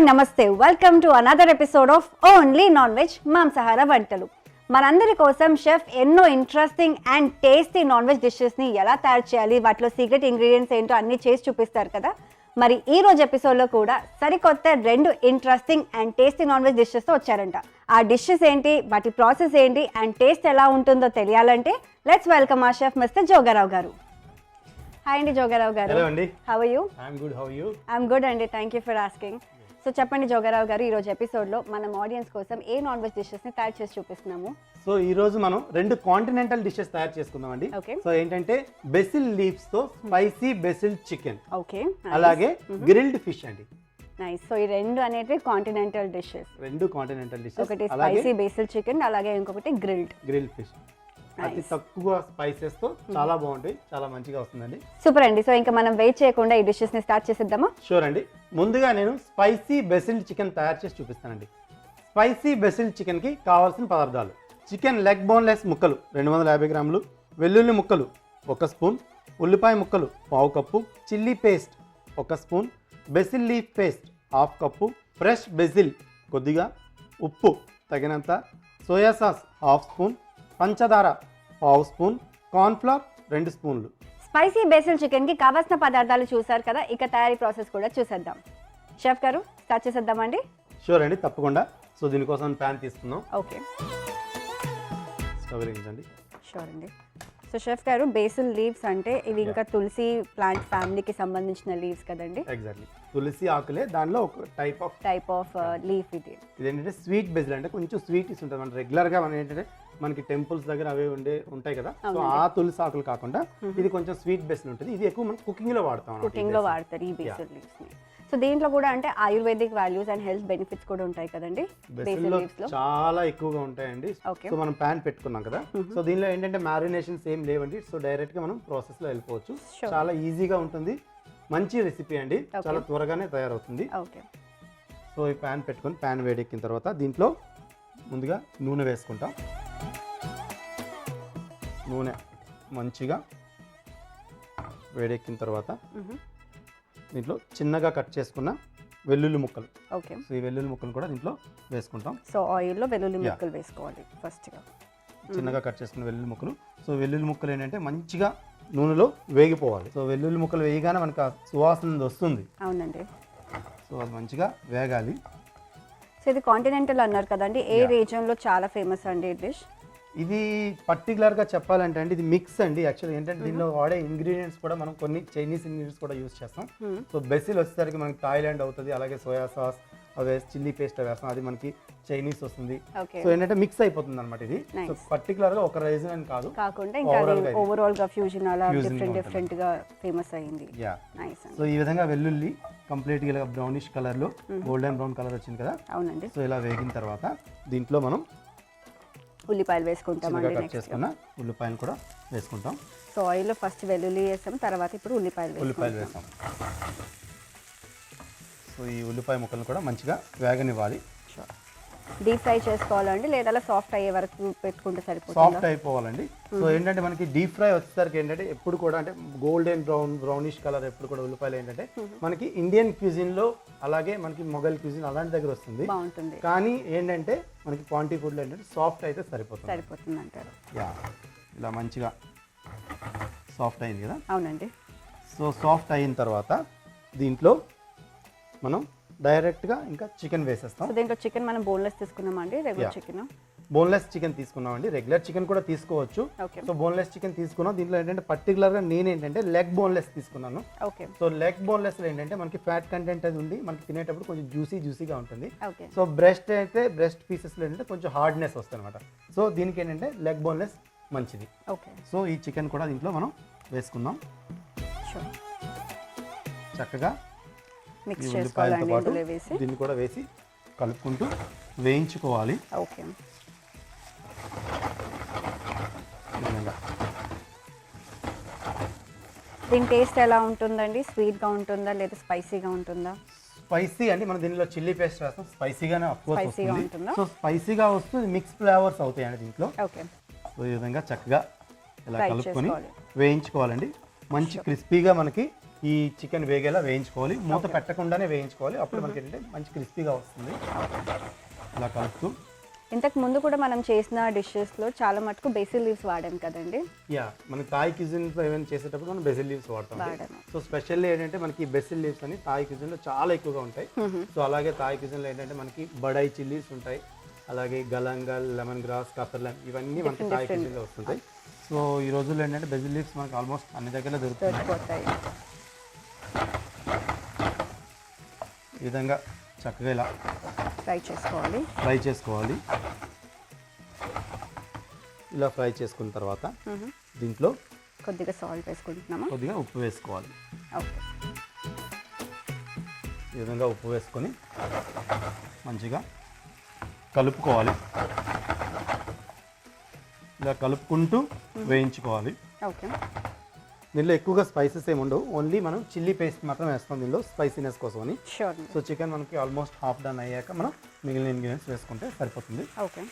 Hi నమస్తే welcome to another episode of only non veg మాంసాహార వంటలు. మనందరి కోసం షెఫ్ ఎన్నో interesting and tasty non veg డిషెస్ని ఎలా తయారు చేయాలి, వాటిలో సీక్రెట్ ఇంగ్రీడియంట్స్ ఏంటో అన్నీ చేసి చూపిస్తారు కదా. మరి ఈ రోజు ఎపిసోడ్లో కూడా సరికొత్త 2 interesting and tasty non veg డిషెస్తో వచ్చారంట. ఆ డిషెస్ ఏంటి, వాటి ప్రాసెస్ ఏంటి అండ్ టేస్ట్ ఎలా ఉంటుందో తెలియాలంటే లెట్స్ వెల్కమ్ ఆ chef mister Jogarao garu. Hi అండి జోగారావు గారు. హలో అండి. How are you? I'm good. How are you? I'm good అండి, thank you for asking. So చెప్పండి జోగారావు గారు, ఈరోజు ఎపిసోడ్లో మనం ఆడియన్స్ కోసం ఏ నాన్ వెజ్ డిషెస్ని తయారు చేసి చూపిస్తున్నాము? సో ఈ రోజు మనం 2 కాంటినెంటల్ డిషెస్ తయారు చేసుకుందాం అండి. Okay. సో ఏంటంటే బెసిల్ లీవ్స్ తో స్పైసీ బెసిల్ చికెన్, ఓకే, అలాగే గ్రిల్డ్ ఫిష్ అండి. నైస్. సో ఈ 2 అనేటివి కాంటినెంటల్ డిషెస్. 2 కాంటినెంటల్ డిషెస్, ఒకటి అలాగే స్పైసీ బేసిల్ చికెన్, అలాగే ఇంకొకటి గ్రిల్డ్ ఫిష్. అతి తక్కువ స్పైసెస్ తో చాలా బాగుంటాయి, చాలా మంచిగా వస్తుందండి. సూపర్ అండి. సో ఇంకా మనం వెయిట్ చేయకుండా ఈ డిషెస్ ని స్టార్ట్ చేసేద్దామా? షూర్ అండి. ముందుగా నేను స్పైసీ బెసిల్ చికెన్ తయారు చేసి చూపిస్తానండి. స్పైసీ బెసిల్ చికెన్ కి కావాల్సిన పదార్థాలు: చికెన్ లెగ్ బోన్లెస్ ముక్కలు 250 గ్రాములు, వెల్లుల్లి ముక్కలు 1 స్పూన్, ఉల్లిపాయ ముక్కలు 1/2 cup, chilli paste 1 spoon, basil leaf paste 1/2 cup, fresh basil కొద్దిగా, ఉప్పు తగినంత, సోయా సాస్ 1/2 స్పూన్, పంచదార 1/2 స్పూన్, కార్న్ఫ్లవర్ 2 స్పూన్లు. స్పైసీ బేసిల్ చికెన్ కి కావాల్సిన పదార్థాలు చూసారు కదా, ఇక తయారీ ప్రాసెస్ కూడా చూసేద్దాం. షెఫ్ గారు స్టార్ట్ చేసేద్దామండి? షూర్ అండి, తప్పకుండా. సో దీనికోసం ప్యాన్ తీసుకుందాం. ఓకే, స్టవ్ వెలిగించండి. షూర్ అండి. సో షెఫ్ గారు, బేసిల్ లీవ్స్ అంటే ఇవి ఇంకా తులసి ప్లాంట్ ఫ్యామిలీకి సంబంధించిన లీవ్స్ కదండి? ఎగ్జాక్ట్లీ, తులసి ఆకులే, దానిలో ఒక టైప్ ఆఫ్ లీఫ్ ఇది. ఇదేంటంటే స్వీట్ బెసిల్, అంటే కొంచెం స్వీట్నెస్ ఉంటుంది. మనం రెగ్యులర్గా మనం ఏంటంటే మనకి టెంపుల్స్ దగ్గర అవే ఉంటాయి కదా, సో ఆ తులసి ఆకులు కాకుండా ఇది కొంచెం స్వీట్ బెసిల్ ఉంటుంది. ఇది ఎక్కువ మనం కుకింగ్ లో వాడతారు ఈ బేసిల్ లీవ్స్ ని. సో దీంట్లో కూడా అంటే ayurvedic values and health benefits కూడా ఉంటాయి కదండి బెసిల్ లో, చాలా ఎక్కువగా ఉంటాయండి. సో మనం ప్యాన్ పెట్టుకున్నాం కదా, సో దీనిలో ఏంటంటే మ్యారినేషన్స్ ఏం లేవండి. సో డైరెక్ట్ గా మనం ప్రాసెస్ లో వెళ్ళిపోవచ్చు. చాలా ఈజీగా ఉంటుంది, మంచి రెసిపీ అండి, చాలా త్వరగానే తయారవుతుంది. సో ఈ ప్యాన్ పెట్టుకొని ప్యాన్ వేడెక్కిన తర్వాత దీంట్లో ముందుగా నూనె వేసుకుంటాం. నూనె మంచిగా వేడెక్కిన తర్వాత దీంట్లో చిన్నగా కట్ చేసుకున్న వెల్లుల్లి ముక్కలు, సో ఈ వెల్లుల్లి ముక్కలు కూడా దీంట్లో వేసుకుంటాం. సో ఆయిల్లో వెల్లుల్లి ముక్కలు వేసుకోవాలి ఫస్ట్గా. చిన్నగా కట్ చేసుకున్న వెల్లుల్లి ముక్కలు. సో వెల్లుల్లి ముక్కలు ఏంటంటే మంచిగా నూనెలో వేగిపోవాలి. సో వెల్లుల్లి ముక్కలు వేయగానే మనకు సువాసన వస్తుంది. అవునండి. సో అది మంచిగా వేగాలి. సో ఇది కాంటినెంటల్ అన్నారు కదండి, ఏ రీజియన్లో చాలా ఫేమస్ అండి ఈ డిష్? ఇది పర్టికులర్గా చెప్పాలంటే అండి ఇది మిక్స్ అండి. యాక్చువల్గా ఏంటంటే దీనిలో వాడే ఇంగ్రీడియంట్స్ కూడా మనం కొన్ని చైనీస్ ఇంగ్రీడియంట్స్ కూడా యూస్ చేస్తాం. సో బెసిల్ వచ్చేసరికి మనకి థాయిలాండ్ అవుతుంది, అలాగే సోయా సాస్ అవి చిల్లీ పేస్ట్ వేస్తాం, అది మనకి చైనీస్ వస్తుంది. సో ఏంటంటే మిక్స్ అయిపోతుంది అనమాట ఇది. సో పర్టికులర్గా ఒక రీజన్ అని కాకుండా ఓవరాల్ గా ఫ్యూజన్ అలా డిఫరెంట్ గా ఫేమస్ అయ్యింది. సో ఈ విధంగా వెల్లుల్లి కంప్లీట్ గా బ్రౌనిష్ కలర్ లో గోల్డెన్ బ్రౌన్ కలర్ వచ్చింది కదా. అవునండి. సో ఇలా వేగిన తర్వాత దీంట్లో మనం ఉల్లిపాయలు వేసుకుంటాం. కట్ చేసుకున్న ఉల్లిపాయలు కూడా వేసుకుంటాం. సో ఆయిల్లో ఫస్ట్ వెల్లుల్లి వేసాం, తర్వాత ఇప్పుడు ఉల్లిపాయలు వేసాం. సో ఈ ఉల్లిపాయ ముక్కలను కూడా మంచిగా వేగనివ్వాలి. డీప్ ఫ్రై చేసుకోవాలండి, లేదా సాఫ్ట్ అయ్యే వరకు పెట్టుకుంటే సరిపోతుంది? సాఫ్ట్ అయిపోవాలండి. సో ఏంటంటే మనకి డీప్ ఫ్రై వచ్చేసరికి ఏంటంటే ఎప్పుడు కూడా అంటే గోల్డెన్ బ్రౌనిష్ కలర్ ఎప్పుడు కూడా ఉల్లిపాయలు ఏంటంటే మనకి ఇండియన్ క్యూజిన్ లో, అలాగే మనకి మొఘల్ క్యూజిన్ అలాంటి దగ్గర వస్తుంది. కానీ ఏంటంటే మనకి క్వాంటిటీ ఫుడ్ లో ఏంటంటే సాఫ్ట్ అయితే సరిపోతుంది అంటారు. ఇలా మంచిగా సాఫ్ట్ అయింది కదా. అవునండి. సో సాఫ్ట్ అయిన తర్వాత దీంట్లో మనం డైరెక్ట్గా ఇంకా చికెన్ వేసేస్తాం. సో దీంట్లో చికెన్ మనం బోన్లెస్ తీసుకున్నామండి, రెగ్యులర్ చికెన్? బోన్లెస్ చికెన్ తీసుకున్నామండి, రెగ్యులర్ చికెన్ కూడా తీసుకోవచ్చు. సో బోన్లెస్ చికెన్ తీసుకున్నాం. దీంట్లో ఏంటంటే పర్టికులర్గా నేను ఏంటంటే లెగ్ బోన్లెస్ తీసుకున్నాను. సో లెగ్ బోన్లెస్లో ఏంటంటే మనకి ఫ్యాట్ కంటెంట్ అది ఉంది, మనకి తినేటప్పుడు కొంచెం జ్యూసీగా ఉంటుంది. సో బ్రెస్ట్ అయితే బ్రెస్ట్ పీసెస్లో ఏంటంటే కొంచెం హార్డ్నెస్ వస్తుంది అనమాట. సో దీనికి ఏంటంటే లెగ్ బోన్లెస్ మంచిది. సో ఈ చికెన్ కూడా దీంట్లో మనం వేసుకుందాం. చక్కగా మిక్స్ చేసుకోవాలండి, దీన్ని కూడా వేసి కలుపుకుంటూ వేయించుకోవాలి. దీని టేస్ట్ ఎలా ఉంటుందండి? స్వీట్గా ఉంటుందా లేదా స్పైసీగా ఉంటుందా? స్పైసీ అండి, మనం దీనిలో చిల్లీ పేస్ట్ వేస్తాం, స్పైసీగానే వస్తుంది. సో స్పైసీగా వస్తుంది, మిక్స్ ఫ్లేవర్స్ అవుతాయండి దీంట్లో. సో ఈ విధంగా చక్కగా ఇలా కలుపుకొని వేయించుకోవాలండి. మంచి క్రిస్పీగా మనకి ఈ చికెన్ వేగేలా వేయించుకోవాలి, మూత పెట్టకుండానే వేయించుకోవాలి. అప్పుడు మనకి ఏంటంటే మంచి క్రిస్పీగా వస్తుంది. ఇలా కలుపుతూ ఇంతకు ముందు కూడా మనం చేసిన డిషెస్లో చాలా మటుకు బేసిల్ లీవ్స్ వాడాం కదండి. యా, మన థాయ్ క్యూజిన్లో ఏమైనా చేసేటప్పుడు మనం బెసిల్ లీవ్స్ వాడతాం. సో స్పెషల్లీ ఏంటంటే మనకి బెసిల్ లీవ్స్ అని థాయ్ క్యూజిన్లో చాలా ఎక్కువగా ఉంటాయి. సో అలాగే థాయ్ క్యూజిన్లో ఏంటంటే మనకి బడాయి చిల్లీస్ ఉంటాయి, అలాగే గలంగల్, లెమన్ గ్రాస్, కఫర్లెమ్ ఇవన్నీ మనకి థాయ్ క్యూజిన్లో వస్తుంటాయి. సో ఈ రోజుల్లో ఏంటంటే బెసిల్ లీవ్స్ మనకి ఆల్మోస్ట్ అన్ని దగ్గర దొరుకుతాయి. ఈ విధంగా చక్కగా ఇలా ఫ్రై చేసుకోవాలి. ఇలా ఫ్రై చేసుకున్న తర్వాత దీంట్లో కొద్దిగా సాల్ట్ వేసుకుంటున్నాము, కొద్దిగా ఉప్పు వేసుకోవాలి. ఓకే, ఈ విధంగా ఉప్పు వేసుకొని మంచిగా కలుపుకోవాలి. ఇలా కలుపుకుంటూ వేయించుకోవాలి. ఓకే, దీనిలో ఎక్కువగా స్పైసెస్ ఏమి ఉండవు, ఓన్లీ మనం చిల్లీ పేస్ట్ మాత్రం వేస్తాం దీనిలో స్పైసీనెస్ కోసం అని. సో చికెన్ మనకి ఆల్మోస్ట్ హాఫ్ డన్ అయ్యాక మనం మిగిలిన ఇంగ్రీడియంట్స్ వేసుకుంటే సరిపోతుంది. ఓకే,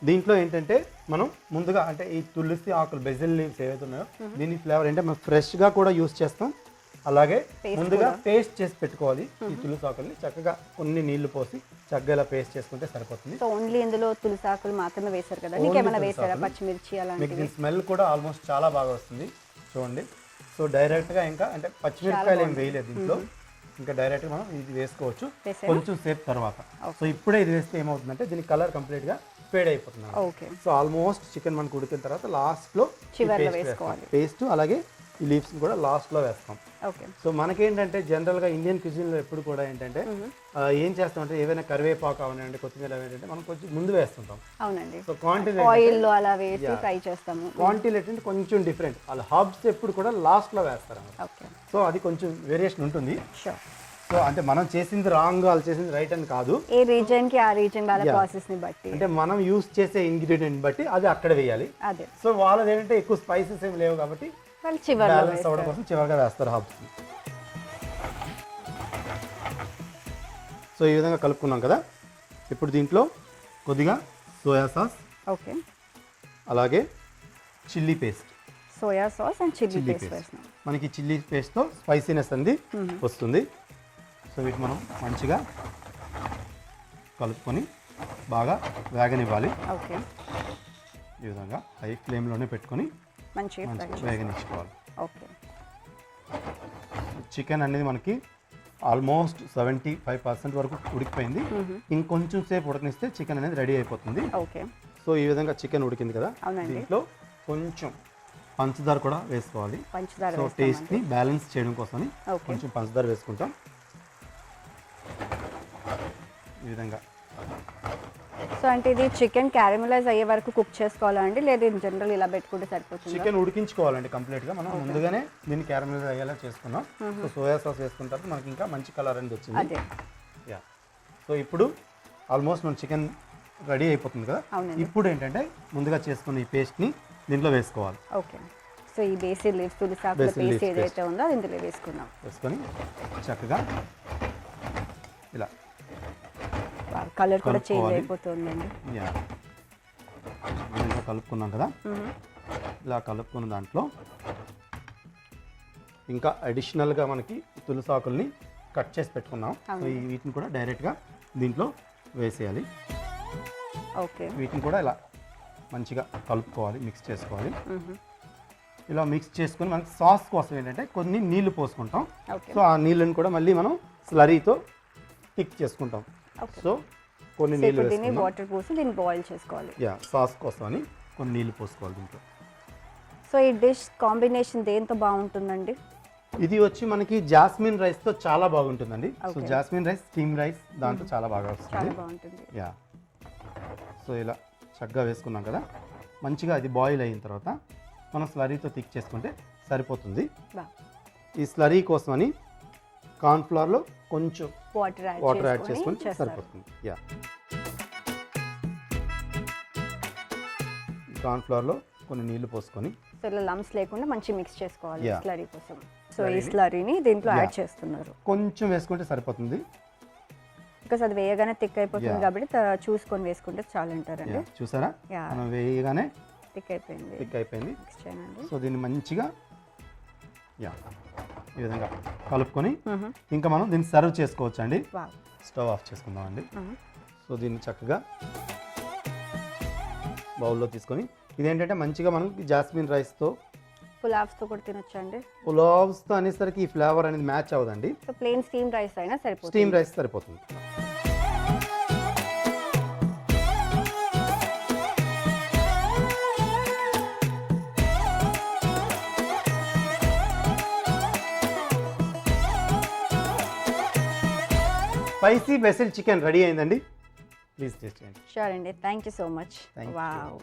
దీంట్లో ఏంటంటే మనం ముందుగా అంటే ఈ తులసి ఆకులు బెజిల్ లీవ్స్ ఏవైతే ఉన్నాయో దీని ఫ్లేవర్ అంటే మనం ఫ్రెష్గా కూడా యూస్ చేస్తాం. అలాగే ముందుగా పేస్ట్ చేసి పెట్టుకోవాలి. ఈ తులసి ఆకుల్ని చక్కగా కొన్ని నీళ్లు పోసి చక్కగా ఇలా పేస్ట్ చేసుకుంటే సరిపోతుంది. సో ఓన్లీ ఇందులో తులసి ఆకులు మాత్రమే వేశారు కదా, ఇంకేమైనా వేసారా? పచ్చిమిర్చి అలాంటివి? మీకు దీని స్మెల్ కూడా ఆల్మోస్ట్ చాలా బాగా వస్తుంది చూడండి. సో డైరెక్ట్గా ఇంకా అంటే పచ్చిమిరపకాయలు ఏం వేయలేదు దీంట్లో, ఇంకా డైరెక్ట్గా మనం ఇది వేసుకోవచ్చు కొంచెం సేపు తర్వాత. సో ఇప్పుడే ఇది వేస్తే ఏమవుతుందంటే దీని కలర్ కంప్లీట్గా ఫేడ్ అయిపోతుంది. సో ఆల్మోస్ట్ చికెన్ మనకు ఉడికిన తర్వాత లాస్ట్లో పేస్ట్ అలాగే ఈ లీవ్స్ కూడా లాస్ట్లో వేస్తాం. సో మనకేంటంటే జనరల్గా ఇండియన్ క్యూజిన్లో ఎప్పుడు కూడా ఏంటంటే ఏం చేస్తామంటే ఏదైనా కరివేపాకు అవనండి కొత్తిమీర ఏంటంటే మనం కొంచెం ముందు వేస్తుంటాం. అవునండి. సో క్వాంటిటీ ఆయిల్లో అలా వేసి ఫ్రై చేస్తాము. క్వాంటిటీ ఏంటంటే కొంచెం డిఫరెంట్, వాళ్ళ హర్బ్స్ ఎప్పుడు కూడా లాస్ట్లో వేస్తారు. సో అది కొంచెం వేరియేషన్ ఉంటుంది. సో అంటే మనం చేసింది రాంగ్, వాళ్ళు చేసింది రైట్ అని కాదు, ఏ రీజన్ కి ఆ రీజన్ వాళ్ళ ప్రాసెస్ ని బట్టి, అంటే మనం యూస్ చేసే ఇంగ్రీడియంట్ బట్టి అది అక్కడ వేయాలి. సో వాళ్ళది ఏంటంటే ఎక్కువ స్పైసెస్ ఏమి లేవు కాబట్టి బ్యాలెన్స్ అవ్వడం కోసం చివరిగా వేస్తారు హర్బ్స్. సో ఈ విధంగా కలుపుకున్నాం కదా. ఇప్పుడు దీంట్లో కొద్దిగా సోయా సాస్, ఓకే, అలాగే chilli paste, soya sauce and chilli paste. మనకి చిల్లీ పేస్ట్తో స్పైసీనెస్ అనేది వస్తుంది. సో వీటి మనం మంచిగా కలుపుకొని బాగా వేగనివ్వాలి. ఓకే, ఈ విధంగా హై ఫ్లేమ్లోనే పెట్టుకొని మంచిగా వేగనిచ్చుకోవాలి. ఓకే, చికెన్ అనేది మనకి ఆల్మోస్ట్ 75% వరకు ఉడికిపోయింది. ఇంకొంచెం సేపు ఉడకనిస్తే చికెన్ అనేది రెడీ అయిపోతుంది. ఓకే, సో ఈ విధంగా చికెన్ ఉడికింది కదా, దీంట్లో కొంచెం పంచదార కూడా వేసుకోవాలి. సో టేస్ట్ని బ్యాలెన్స్ చేయడం కోసమని కొంచెం పంచదార వేసుకుంటాం. ఈ విధంగా. సో అంటే ఇది చికెన్ క్యారమలైజ్ అయ్యే వరకు కుక్ చేసుకోవాలా అండి, లేదా ఇన్ జనరల్ ఇలా పెట్టుకుంటే సరిపోతుంది? చికెన్ ఉడికించుకోవాలండి కంప్లీట్గా. మనం ముందుగానే దీన్ని క్యారమలైజ్ అయ్యేలా చేసుకున్నాం. సో సోయా సాస్ వేసుకున్న తర్వాత మనకి ఇంకా మంచి కలర్ అనేది వచ్చింది. యా, సో ఇప్పుడు ఆల్మోస్ట్ మన చికెన్ రెడీ అయిపోతుంది కదా. ఇప్పుడు ఏంటంటే ముందుగా చేసుకున్న ఈ పేస్ట్ని దీంట్లో వేసుకోవాలి. ఓకే, సో ఈ బేసిల్ లీవ్స్ తులసి ఆకుల పేస్ట్ ఏదైతే ఉందో అది ఇందులో వేసుకుందాం. వేసుకొని చక్కగా ఇలా కలర్ కూడా చేంజ్ అయిపోతుందండి. యా, ఇలా కలుపుకున్నాం కదా. ఇలా కలుపుకున్న దాంట్లో ఇంకా అడిషనల్గా మనకి తులసి ఆకుల్ని కట్ చేసి పెట్టుకున్నాం. సో వీటిని కూడా డైరెక్ట్గా దీంట్లో వేసేయాలి. ఓకే, వీటిని కూడా ఇలా మంచిగా కలుపుకోవాలి, మిక్స్ చేసుకోవాలి. ఇలా మిక్స్ చేసుకొని మనకి సాస్ కోసం ఏంటంటే కొన్ని నీళ్లు పోసుకుంటాం. సో ఆ నీళ్ళని కూడా మళ్ళీ మనం స్లరీతో టిక్ చేసుకుంటాం. సో కొన్ని నీళ్ళు వేసుకుంటాం, వాటర్ పోసి దీన్ని బాయిల్ చేసుకోవాలి. యా, సాస్ కోసం అని కొన్ని నీళ్ళు పోసుకోవాలి దీంట్లో. సో ఈ డిష్ కాంబినేషన్ దేంతో బాగుంటుందండి? ఇది వచ్చి మనకి జాస్మిన్ రైస్తో చాలా బాగుంటుందండి. So jasmine rice, steam rice దాంతో చాలా బాగా వస్తుంది. యా, సో ఇలా చక్కగా వేసుకున్నాం కదా. మంచిగా అది బాయిల్ అయిన తర్వాత మనం స్లరీతో థిక్ చేసుకుంటే సరిపోతుంది. ఈ స్లరీ కోసమని కార్న్ఫ్లవర్లో కొంచెం వాటర్ యాడ్ చేసుకుంటే సరిపోతుంది. యా, కార్న్ఫ్లవర్లో కొన్ని నీళ్లు పోసుకొని ఇలా లంప్స్ లేకుండా మంచి మిక్స్ చేసుకోవాలి స్లరీ కోసం. సో ఈ స్లరీని దీంట్లో యాడ్ చేస్తున్నారు. కొంచెం వేసుకుంటే సరిపోతుంది, బికాస్ అది వేయగానే థిక్ అయిపోతుంది కాబట్టి చూసుకొని వేసుకుంటే చాలు అంటారండి. చూసారా, మనం వేయగానే థిక్ అయిపోయింది. సో దీన్ని మంచిగా ఈ విధంగా కలుపుకొని ఇంకా మనం దీన్ని సర్వ్ చేసుకోవచ్చు అండి. స్టవ్ ఆఫ్ చేసుకుందాం అండి. సో దీన్ని చక్కగా బౌల్లో తీసుకొని ఇదేంటంటే మంచిగా మనం జాస్మిన్ రైస్తో పులావ్స్తో కూడా తినొచ్చండి. పులావ్స్తో అనేసరికి ఈ ఫ్లేవర్ అనేది మ్యాచ్ అవ్వదండి. సో ప్లెయిన్ స్టీమ్ రైస్ అయినా సరిపోతుంది. స్టీమ్ రైస్ సరిపోతుంది. స్పైసీ బెసిల్ చికెన్ రెడీ అయిందండి. ప్లీజ్ టేస్ట్ చేయండి. షూర్ అండి, thank you so much. Thank you. Wow,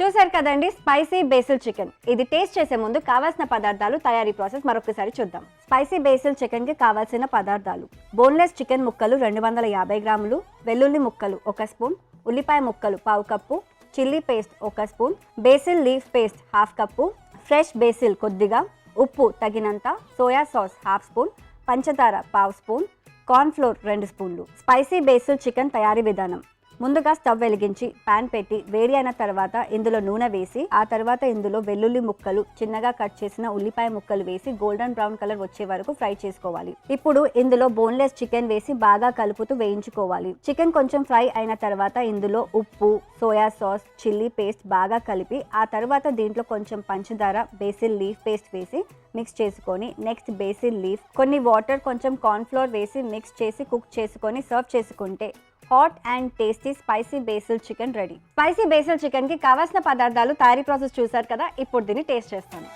చూసారు కదండి స్పైసీ బేసిల్ చికెన్. ఇది టేస్ట్ చేసే ముందు కావాల్సిన పదార్థాలు, తయారీ ప్రాసెస్ మరొకసారి చూద్దాం. స్పైసీ బేసిల్ చికెన్కి కావాల్సిన పదార్థాలు: బోన్లెస్ చికెన్ ముక్కలు 250 గ్రాములు, వెల్లుల్లి ముక్కలు 1 స్పూన్, ఉల్లిపాయ ముక్కలు 1/2 cup, chilli paste 1 spoon, basil leaf paste 1/2 cup, fresh basil కొద్దిగా, ఉప్పు తగినంత, సోయా సాస్ 1/2 స్పూన్, పంచదార 1/2 స్పూన్, కార్న్ ఫ్లోర్ 2 స్పూన్లు. స్పైసీ బేసిల్ చికెన్ తయారీ విధానం: ముందుగా స్టవ్ వెలిగించి పాన్ పెట్టి వేడి అయిన తర్వాత ఇందులో నూనె వేసి ఆ తర్వాత ఇందులో వెల్లుల్లి ముక్కలు, చిన్నగా కట్ చేసిన ఉల్లిపాయ ముక్కలు వేసి గోల్డెన్ బ్రౌన్ కలర్ వచ్చే వరకు ఫ్రై చేసుకోవాలి. ఇప్పుడు ఇందులో బోన్లెస్ చికెన్ వేసి బాగా కలుపుతూ వేయించుకోవాలి. చికెన్ కొంచెం ఫ్రై అయిన తర్వాత ఇందులో ఉప్పు, సోయా సాస్, చిల్లీ పేస్ట్ బాగా కలిపి ఆ తర్వాత దీంట్లో కొంచెం పంచదార, బేసిల్ లీఫ్ పేస్ట్ వేసి మిక్స్ చేసుకొని నెక్స్ట్ బేసిల్ లీఫ్, కొన్ని వాటర్, కొంచెం కార్న్ ఫ్లోర్ వేసి మిక్స్ చేసి కుక్ చేసుకొని సర్వ్ చేసుకుంటే hot and tasty spicy basil chicken ready. Spicy basil చికెన్కి కావాల్సిన పదార్థాలు, తయారీ ప్రాసెస్ చూసారు కదా. ఇప్పుడు దీన్ని టేస్ట్ చేస్తాను.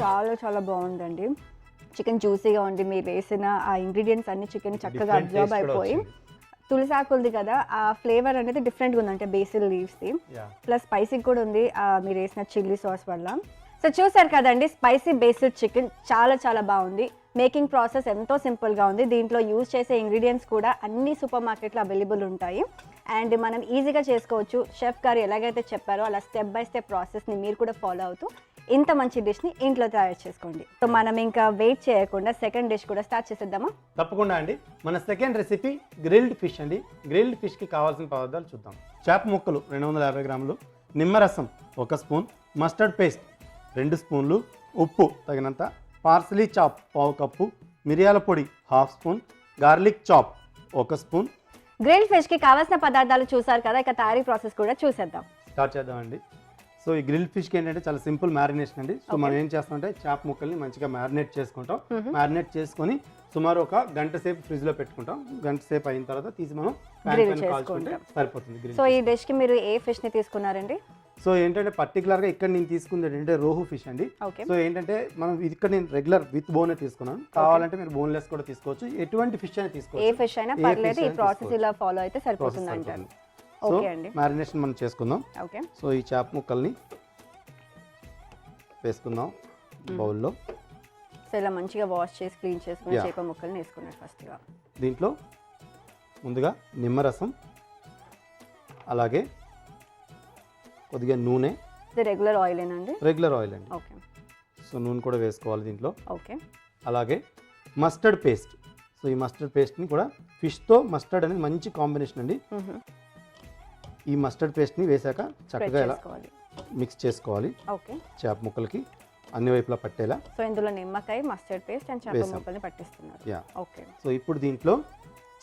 చాలా చాలా బాగుందండి. చికెన్ జ్యూసీగా ఉంది. మీరు వేసిన ఆ ఇంగ్రీడియంట్స్ అన్ని చికెన్ చక్కగా అబ్జర్వ్ అయిపోయి, తులసాకులది కదా ఆ ఫ్లేవర్ అనేది డిఫరెంట్గా ఉంది, అంటే బేసిల్ లీవ్స్ది ప్లస్ స్పైసీ కూడా ఉంది మీరు వేసిన చిల్లీ సాస్ వల్ల. సో చూసారు కదండి స్పైసీ బేసిల్ చికెన్ చాలా చాలా బాగుంది. మేకింగ్ ప్రాసెస్ ఎంతో సింపుల్గా ఉంది. దీంట్లో యూజ్ చేసే ఇంగ్రీడియంట్స్ కూడా అన్ని సూపర్ మార్కెట్లో అవైలబుల్ ఉంటాయి అండ్ మనం ఈజీగా చేసుకోవచ్చు. షెఫ్ గారు ఎలాగైతే చెప్పారో అలా స్టెప్ బై స్టెప్ ప్రాసెస్ని మీరు కూడా ఫాలో అవుతూ ఇంత మంచి డిష్ని ఇంట్లో తయారు చేసుకోండి. సో మనం ఇంకా వెయిట్ చేయకుండా సెకండ్ డిష్ కూడా స్టార్ట్ చేసేద్దామా? తప్పకుండా అండి. మన సెకండ్ రెసిపీ గ్రిల్డ్ ఫిష్ అండి. గ్రిల్డ్ ఫిష్కి కావాల్సిన పదార్థాలు చూద్దాం. చేప ముక్కలు 250 గ్రాములు, నిమ్మరసం 1 స్పూన్, మస్టర్డ్ పేస్ట్ 2 స్పూన్లు, ఉప్పు తగినంత, పార్స్లీ చాప్ 1/2 కప్పు, మిరియాల పొడి 1/2 spoon, garlic chop 1 spoon. Grilled ఫిష్కి కావాల్సిన పదార్థాలు చూసారు కదా, ఇక తయారీ ప్రాసెస్ కూడా చూసేద్దాం. స్టార్ట్ చేద్దామండి. సో ఈ గ్రిల్ ఫిష్కి ఏంటంటే చాలా సింపుల్ మ్యారినేషన్ అండి. సో మనం ఏం చేస్తామంటే చేప ముక్కల్ని మంచిగా మ్యారినేట్ చేసుకుంటాం. మ్యారినేట్ చేసుకొని సుమారు 1 గంట సేపు ఫ్రిడ్జ్ లో పెట్టుకుంటాం. గంట సేపు అయిన తర్వాత తీసి మనం కాల్చుకుంటే సరిపోతుంది. సో ఈ డిష్ కి మీరు ఏ ఫిష్ ని తీసుకున్నారండి? సో ఏంటంటే పర్టికులర్ గా ఇక్కడ నేను తీసుకుంది ఏంటంటే రోహు ఫిష్ అండి. సో ఏంటంటే మనం ఇక్కడ నేను రెగ్యులర్ విత్ బోన్ తీసుకున్నాను. కావాలంటే మీరు బోన్లెస్ కూడా తీసుకోవచ్చు. ఎటువంటి ఫిష్ అయినా తీసుకోవచ్చు. ఏ ఫిష్ అయినా పర్లేదు, ఈ ప్రాసెస్ ఇలా ఫాలో అయితే సరిపోతుంది అంటారు. సో మ్యారినేషన్ మనం చేసుకుందాం. ఓకే. సో ఈ చేప ముక్కల్ని వేసుకుందాం బౌల్లో. సో ఇలా మంచిగా వాష్ చేసి క్లీన్ చేసుకుని చేప ముక్కల్ని వేసుకున్నారు ఫస్ట్గా. దీంట్లో ముందుగా నిమ్మరసం, అలాగే కొద్దిగా నూనె. ఇది రెగ్యులర్ ఆయిల్ ఏనండి? రెగ్యులర్ ఆయిల్ అండి. ఓకే. సో నూనె కూడా వేసుకోవాలి దీంట్లో. ఓకే. అలాగే మస్టర్డ్ పేస్ట్. సో ఈ మస్టర్డ్ పేస్ట్ని కూడా, ఫిష్తో మస్టర్డ్ అనేది మంచి కాంబినేషన్ అండి. ఈ మస్టర్డ్ పేస్ట్ని వేసాక చక్కగా ఇలా మిక్స్ చేసుకోవాలి. ఓకే. చేప ముక్కలకి అన్ని వైపులా పట్టేలా. సో ఇందులో నిమ్మకాయ, మస్టర్డ్ పేస్ట్ అండ్ చేప ముక్కల్ని పట్టిస్తున్నారు. యా. ఓకే. సో ఇప్పుడు దీంట్లో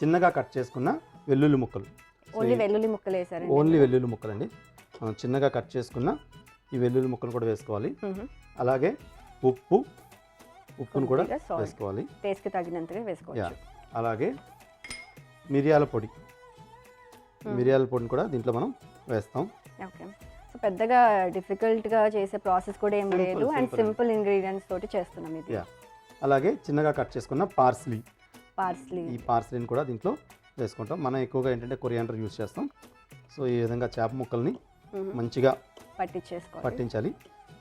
చిన్నగా కట్ చేసుకున్న వెల్లుల్లి ముక్కలు. ఓన్లీ వెల్లుల్లి ముక్కలు వేసారు? ఓన్లీ వెల్లుల్లి ముక్కలు అండి. మనం చిన్నగా కట్ చేసుకున్న ఈ వెల్లుల్లి ముక్కలు కూడా వేసుకోవాలి. అలాగే ఉప్పును కూడా వేసుకోవాలి, టేస్ట్కి తగినంతగా వేసుకోవాలి. అలాగే మిరియాల పొడిని కూడా దీంట్లో మనం వేస్తాం. ఓకే. సో పెద్దగా డిఫికల్ట్గా చేసే ప్రాసెస్ కూడా ఏం లేదు అండ్ సింపుల్ ఇంగ్రీడియంట్స్ తోటి చేస్తున్నాం ఇది. అలాగే చిన్నగా కట్ చేసుకున్న పార్స్లీ. ఈ పార్స్లీని కూడా దీంట్లో వేసుకుంటాం. మనం ఎక్కువగా ఏంటంటే కొరియాండర్ యూస్ చేస్తాం. సో ఈ విధంగా చేప ముక్కల్ని మంచిగా పట్టించాలి.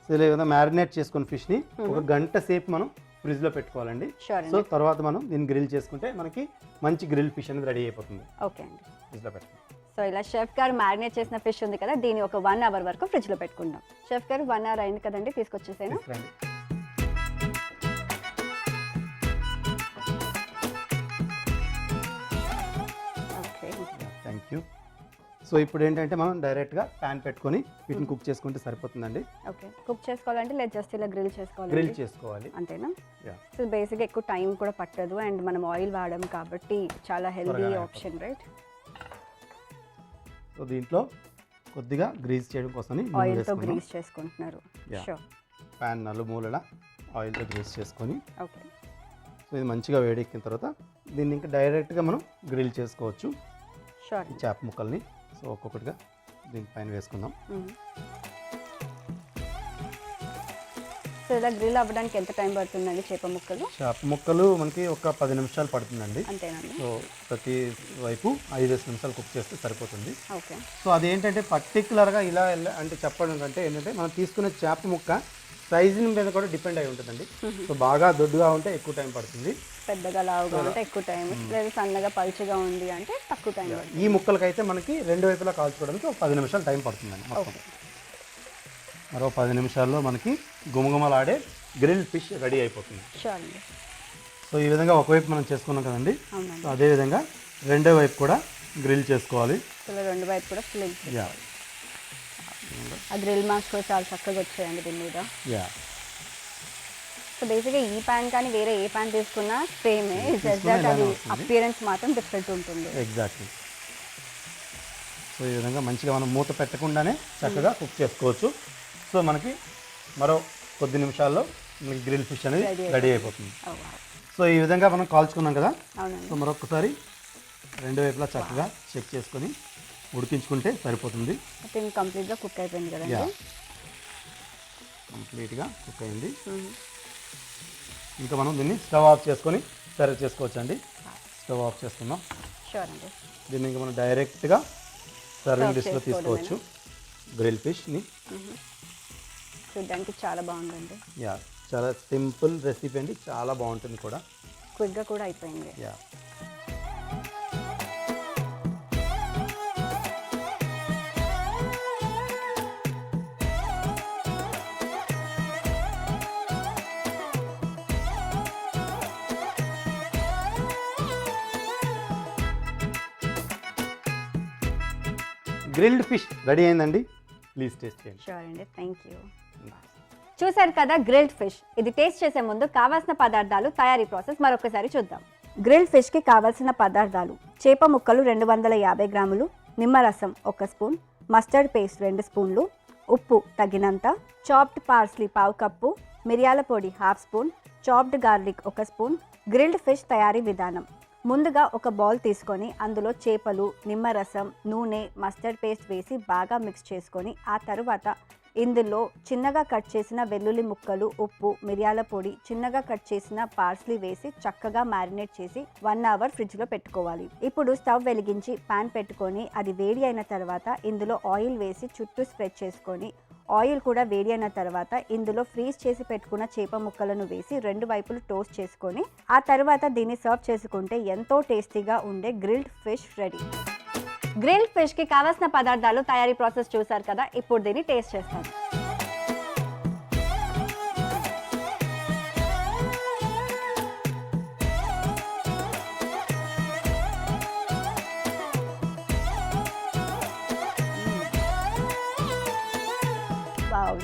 సో ఈ విధంగా మ్యారినేట్ చేసుకున్న ఫిష్ని 1 గంట సేపు మనం ఫ్రిడ్జ్లో పెట్టుకోవాలండి. సో తర్వాత మనం దీన్ని గ్రిల్ చేసుకుంటే మనకి మంచి గ్రిల్ ఫిష్ అనేది రెడీ అయిపోతుంది. ఓకే అండి. ఫ్రిడ్జ్లో పెట్టుకుంటాం. సో ఇలా షెఫ్ గారు మ్యారినేట్ చేసిన ఫిష్ ఉంది కదా, దీన్ని ఒక 1 అవర్ వరకు ఫ్రిడ్జ్లో పెట్టుకుందాం. షెఫ్ గారు 1 అవర్ అయింది కదండి, తీసుకొచ్చేసాను. సో ఇప్పుడు ఏంటంటే మనం డైరెక్ట్గా ప్యాన్ పెట్టుకొని వీటిని కుక్ చేసుకుంటే సరిపోతుందండి. ఓకే, కుక్ చేసుకోవాలంటే లేదు జస్ట్ ఇలా గ్రిల్ చేసుకోవాలి. గ్రిల్ చేసుకోవాలి అంతేనా? యా. సో బేసిక్గా ఎక్కువ టైం కూడా పట్టదు అండ్ మనం ఆయిల్ వాడడం కాబట్టి చాలా హెల్దీ త్వరగా ఆప్షన్, రైట్? సో దీంట్లో కొద్దిగా గ్రీజ్ చేయడం కోసం ఆయిల్తో గ్రీస్ చేసుకుంటున్నారు. Yeah. షూర్. ప్యాన్ నలుమూలల ఆయిల్తో గ్రీజ్ చేసుకొని ఓకే, సో ఇది మంచిగా వేడెక్కిన తర్వాత దీన్ని ఇంకా డైరెక్ట్గా మనం గ్రిల్ చేసుకోవచ్చు. షూర్. ఈ చేప ముక్కల్ని సో ఒక్కొక్కటిగా దీనిపైన వేసుకుందాం. సో ఇలా గ్రిల్ అవ్వడానికి ఎంత టైం పడుతుందండి చేప ముక్కలు? చేప ముక్కలు మనకి ఒక 10 నిమిషాలు పడుతుందండి. అంతేనండి? సో ప్రతి వైపు 5 నిమిషాలు కుక్ చేస్తే సరిపోతుంది. ఓకే. సో అదేంటంటే పర్టికులర్గా ఇలా అంటే చెప్పడం కంటే ఏంటంటే మనం తీసుకునే చేప ముక్క సైజు మీద కూడా డిపెండ్ అయి ఉంటుందండి. సో బాగా దొడ్డుగా ఉంటే ఎక్కువ టైం పడుతుంది, పెద్దగా లావుగా ఉంటే ఎక్కువ టైం, లేదా సన్నగా పలుచగా ఉంది అంటే తక్కువ టైం. ఈ ముక్కలకైతే మనకి 2 వైపులా కాల్చుకోవడానికి ఒక 10 నిమిషాలు టైం పడుతుందండి మొత్తం. మరో 10 నిమిషాల్లో మనకి గుమగుమలాడే గ్రిల్ ఫిష్ రెడీ అయిపోతుంది. షూర్ అండి. సో ఈ విధంగా ఒకవైపు మనం చేసుకున్నాం కదండి. అవునండి. సో అదేవిధంగా రెండో వైపు కూడా గ్రిల్ చేసుకోవాలి. సో రెండు వైపు కూడా ఫ్లిప్. యా. ఆ గ్రిల్ మార్క్స్ కూడా చాలా చక్కగా వచ్చాయండి దీని మీద. యా. సో బేసిక్గా ఈ ప్యాన్ కానీ వేరే ఏ ప్యాన్ తీసుకున్నా సేమే, జస్ట్ దట్ అది అపియరెన్స్ మాత్రం డిఫరెంట్ ఉంటుంది. ఎగ్జాక్ట్లీ. సో ఈ విధంగా మంచిగా మనం మూత పెట్టకుండానే చక్కగా కుక్ చేసుకోవచ్చు. సో మనకి మరో కొద్ది నిమిషాల్లో మనకి గ్రిల్ ఫిష్ అనేది రెడీ అయిపోతుంది. సో ఈ విధంగా మనం కాల్చుకున్నాం కదా. అవునండి. సో మరొకసారి రెండు వైపులా చక్కగా చెక్ చేసుకొని ఉడికించుకుంటే సరిపోతుంది. కంప్లీట్గా కుక్ అయిపోయింది కదా. కంప్లీట్గా కుక్ అయింది. ఇంకా మనం దీన్ని స్టవ్ ఆఫ్ చేసుకొని సర్వ్ చేసుకోవచ్చు అండి. స్టవ్ ఆఫ్ చేసుకుందాం. షూర్ అండి. దీన్ని ఇంకా మనం డైరెక్ట్గా సర్వింగ్ డిష్లో తీసుకోవచ్చు గ్రిల్ ఫిష్ని. చూడడానికి చాలా బాగుందండి. యా, చాలా సింపుల్ రెసిపీ అండి, చాలా బాగుంటుంది కూడా, క్విక్గా కూడా అయిపోయింది. యా. గ్రిల్డ్ ఫిష్ రెడీ అయిందండి, ప్లీజ్ టేస్ట్ చేయండి. షూర్ అండి, థ్యాంక్ యూ. చూసారు కదా గ్రిల్డ్ ఫిష్. ఇది టేస్ట్ చేసే ముందు కావాల్సిన పదార్థాలు, తయారీ ప్రాసెస్ మరొకసారి చూద్దాం. గ్రిల్డ్ ఫిష్కి కావాల్సిన పదార్థాలు: చేప ముక్కలు 250 గ్రాములు, నిమ్మరసం 1 స్పూన్, మస్టర్డ్ పేస్ట్ 2 స్పూన్లు, ఉప్పు తగినంత, చాప్డ్ పార్స్లీ 1/2 కప్పు, మిరియాల పొడి 1/2 spoon, chopped garlic 1 spoon. Grilled fish తయారీ విధానం: ముందుగా ఒక బౌల్ తీసుకొని అందులో చేపలు, నిమ్మరసం, నూనె, మస్టర్డ్ పేస్ట్ వేసి బాగా మిక్స్ చేసుకొని ఆ తరువాత ఇందులో చిన్నగా కట్ చేసిన వెల్లుల్లి ముక్కలు, ఉప్పు, మిరియాల పొడి, చిన్నగా కట్ చేసిన పార్స్లీ వేసి చక్కగా మ్యారినేట్ చేసి 1 అవర్ ఫ్రిడ్జ్లో పెట్టుకోవాలి. ఇప్పుడు స్టవ్ వెలిగించి పాన్ పెట్టుకొని అది వేడి అయిన తర్వాత ఇందులో ఆయిల్ వేసి చుట్టూ స్ప్రెడ్ చేసుకొని ఆయిల్ కూడా వేడి అయిన తర్వాత ఇందులో ఫ్రీజ్ చేసి పెట్టుకున్న చేప ముక్కలను వేసి 2 వైపులు టోస్ట్ చేసుకొని ఆ తర్వాత దీన్ని సర్వ్ చేసుకుంటే ఎంతో టేస్టీగా ఉండే గ్రిల్డ్ ఫిష్ రెడీ. గ్రిల్డ్ ఫిష్కి కావాల్సిన పదార్థాలు, తయారీ ప్రాసెస్ చూసారు కదా. ఇప్పుడు దీన్ని టేస్ట్ చేస్తాను.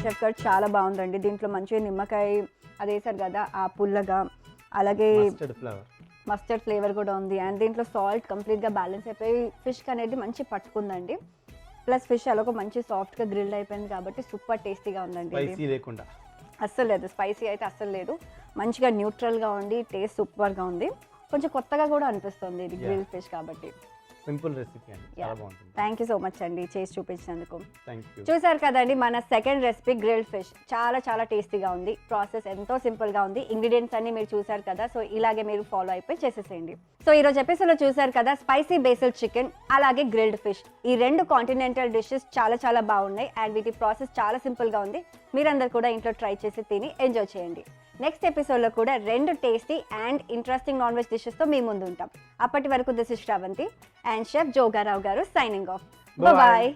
షెఫ్ గారు చాలా బాగుందండి. దీంట్లో మంచిగా నిమ్మకాయ అది వేసారు కదా, ఆ పుల్లగా, అలాగే మస్టర్డ్ ఫ్లేవర్ కూడా ఉంది. అండ్ దీంట్లో సాల్ట్ కంప్లీట్గా బ్యాలెన్స్ అయిపోయి ఫిష్కి అనేది మంచి పట్టుకుందండి. ప్లస్ ఫిష్ అలాగో మంచి సాఫ్ట్గా గ్రిల్డ్ అయిపోయింది కాబట్టి సూపర్ టేస్టీగా ఉందండి. లేకుండా అస్సలు లేదు, స్పైసీ అయితే అస్సలు లేదు. మంచిగా న్యూట్రల్గా ఉండి టేస్ట్ సూపర్గా ఉంది. కొంచెం కొత్తగా కూడా అనిపిస్తుంది ఇది గ్రిల్ ఫిష్ కాబట్టి. సింపుల్ రెసిపీ అండి, చాలా బాగుంటుంది. థ్యాంక్ యూ సో మచ్ అండి చేసి చూపించినందుకు. థాంక్యూ. చూసారు కదండి మన సెకండ్ రెసిపీ గ్రిల్డ్ ఫిష్. చాలా చాలా టేస్టీగా ఉంది. ప్రాసెస్ ఎంతో సింపుల్గా ఉంది. ఇంగ్రీడియంట్స్ అన్ని మీరు చూసారు కదా. సో ఇలాగే మీరు ఫాలో అయిపోయి చేసేసేయండి. సో ఈరోజు ఎపిసోడ్లో చూసారు కదా స్పైసీ బేసిల్ చికెన్ అలాగే గ్రిల్డ్ ఫిష్. ఈ 2 కాంటినెంటల్ డిషెస్ చాలా చాలా బాగున్నాయి అండ్ వీటి ప్రాసెస్ చాలా సింపుల్గా ఉంది. మీరందరూ కూడా ఇంట్లో ట్రై చేసి తిని ఎంజాయ్ చేయండి. నెక్స్ట్ ఎపిసోడ్లో కూడా 2 tasty and interesting non veg డిషెస్తో మీ ముందు ఉంటాం. అప్పటి వరకు this is Sravanthi and chef Jogarao garu signing of. Bye.